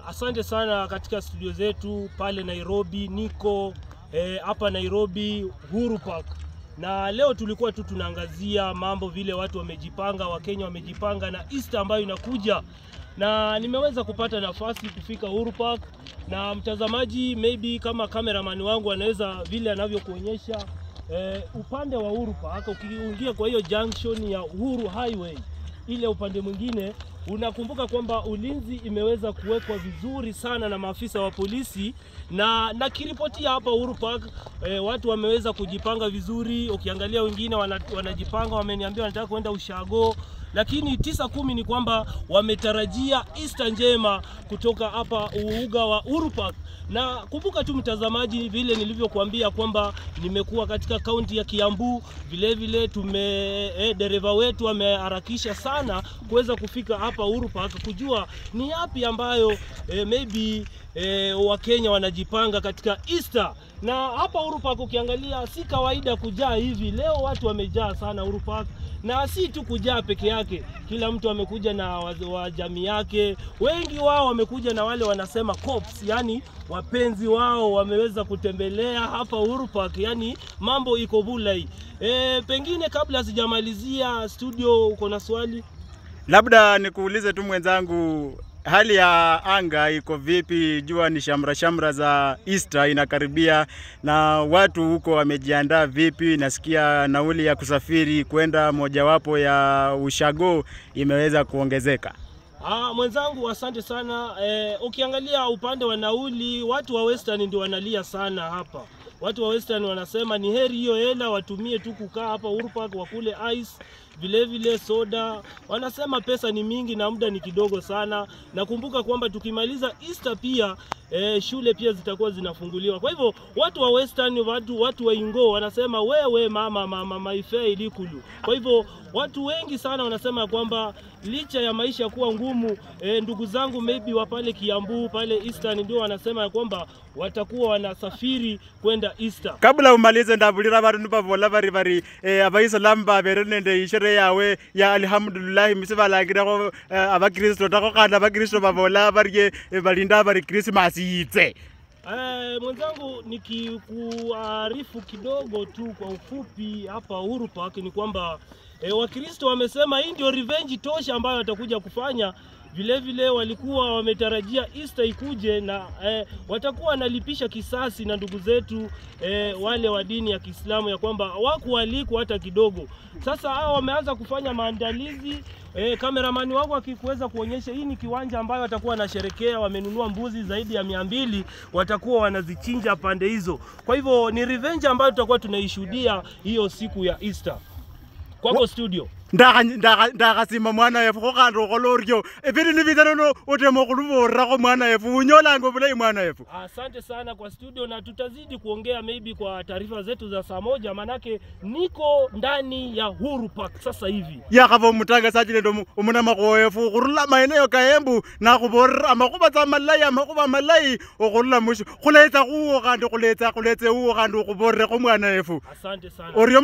Asante sana katika studio zetu pale Nairobi. Niko hapa Nairobi Uhuru Park, na leo tulikuwa tu tunaangazia mambo vile watu wamejipanga, Wakenya wamejipanga na Easter ambayo inakuja, na nimeweza kupata nafasi kufika Uhuru Park. Na mtazamaji, maybe kama cameraman wangu anaweza vile anavyokuonyesha upande wa Uhuru Park, ukiingia kwa hiyo junction ya Uhuru Highway, ile upande mwingine unakumbuka kwamba ulinzi imeweza kuwekwa vizuri sana na maafisa wa polisi, na kiripoti hapa Uhuru Park watu wameweza kujipanga vizuri. Ukiangalia wengine wanajipanga, wameniambia wanataka kwenda ushago, lakini 9-10 ni kwamba wametarajia Easter njema kutoka hapa uga wa Uhuru Park. Na kumbuka tu mtazamaji, vile nilivyokuambia kwamba nimekuwa katika kaunti ya Kiambu, vile dereva wetu ameharakisha sana kuweza kufika hapa Uhuru Park kujua ni yapi ambayo maybe Wakenya wanajipanga katika Easter. Na hapa Uhuru Park ukiangalia si kawaida kujaa hivi. Leo watu wamejaa sana Uhuru Park, na si tu kujaa peke yake, kila mtu amekuja na wa jamii yake. Wengi wao wamekuja na wale wanasema cops, yani wapenzi wao wameweza kutembelea hapa Uhuru Park, yani mambo iko bulai. Pengine kabla sijamalizia studio, uko na swali? Labda nikuulize tu mwenzangu, hali ya anga iko vipi? Jua ni shamra za Easter inakaribia, na watu huko wamejiandaa vipi? Nasikia nauli ya kusafiri kwenda mojawapo ya ushago imeweza kuongezeka. Mwenzangu, asante sana. Ukiangalia upande wa nauli, watu wa Western ndio wanalia sana hapa. Watu wa Western wanasema ni heri hiyo hela watumie tu kukaa hapa Uhuru Park, wakule ice, vile soda. Wanasema pesa ni mingi na muda ni kidogo sana. Na kumbuka kwamba tukimaliza Easter pia shule pia zitakuwa zinafunguliwa. Kwa hivyo watu wa Western, watu wa Ingo wanasema wewe mama ife ilikulu. Kwa hivyo watu wengi sana wanasema kwamba licha ya maisha kuwa ngumu, ndugu zangu maybe wa pale Kiambu, pale Eastern ndio wanasema kwamba watakuwa wanasafiri kwenda Easter. Kabla umalize ndabulira bantu bavola bari abayislam babere nende ishere yawe ya alhamdulillah misibalagira ko abakristo tako kana abakristo bavola bari balinda bari Christmas yitse. Mwenzangu, nikikuarifu kidogo tu kwa ufupi hapa Uhuru Park ni kwamba Wakristo wamesema hii ndio revenge tosha ambayo watakuja kufanya. Vile walikuwa wametarajia Easter ikuje na watakuwa wanalipisha kisasi na ndugu zetu wale wa dini ya Kiislamu ya kwamba hawakualikwa hata kidogo. Sasa hao wameanza kufanya maandalizi. Kameramani wangu akikuweza kuonyesha, hii ni kiwanja ambayo watakuwa wanasherekea. Wamenunua mbuzi zaidi ya 200, watakuwa wanazichinja pande hizo. Kwa hivyo ni revenge ambayo tutakuwa tunaishuhudia hiyo siku ya Easter. Kwako studio. Ndakasima mwana yefu kokando koloryo ebiri nibitano otemo kulubora ko mwana yefu unyola ngobule mwana yefu. Asante sana kwa studio, na tutazidi kuongea maybe kwa taarifa zetu za saa moja, manake niko ndani ya Uhuru Park sasa hivi. Ya kavo mutanga sajile ndo umuna makoyefu kurula maeneo kaembu na kubora amakuba za malaya amakuba malai okurula musho kuleta kuwo kandi kulete uwo kandi kubore ko mwana yefu. Asante sana. Oriyo